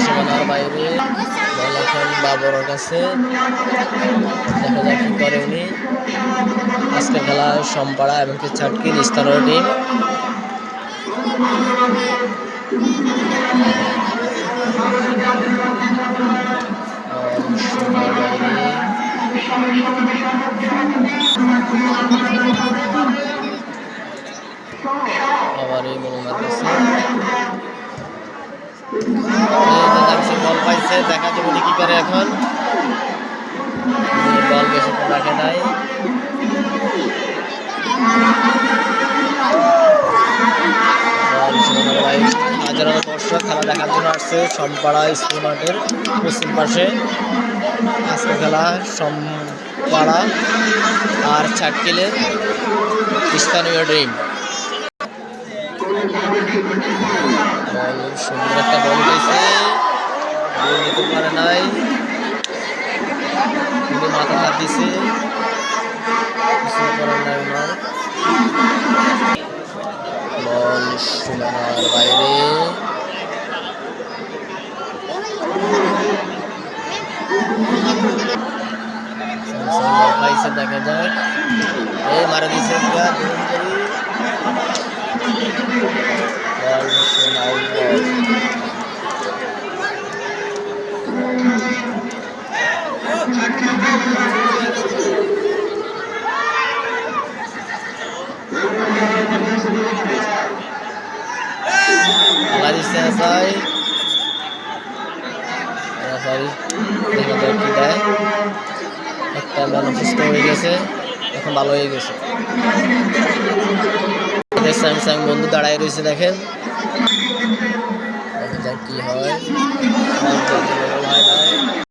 সীমানার বাইরে বল এখন বাবরের কাছে, দেখা যাক কি করে উনি। আজকের খেলা সমপাড়া এবং চাটকিল স্থানীয় টিম। আবার এই বলুমার কাছে বল পাইছে, দেখা যাবে উনি কি করে এখন। বল বেশিক্ষণ রাখে নাই। হাজার দর্শক খেলা দেখার জন্য আসছে সমপাড়া স্কুল মাঠের পশ্চিম পাশে। আজকে খেলা সমপাড়া আর চাটকিলের স্থানীয় টিম। সুন্দর একটা বল পেয়েছে, বল নিতে পারে নাই, কিন্তু মাথা হাত দিছে, কিছু করার নাই ওনার। বল সীমানার বাইরে, পাইছে, দেখা যাক। এই মারা দিছে একটা সুস্থ হয়ে গেছে, এখন ভালো হয়ে গেছে। স্যামসাং বন্ধু দাঁড়ায় রয়েছে, দেখেন কি হয়।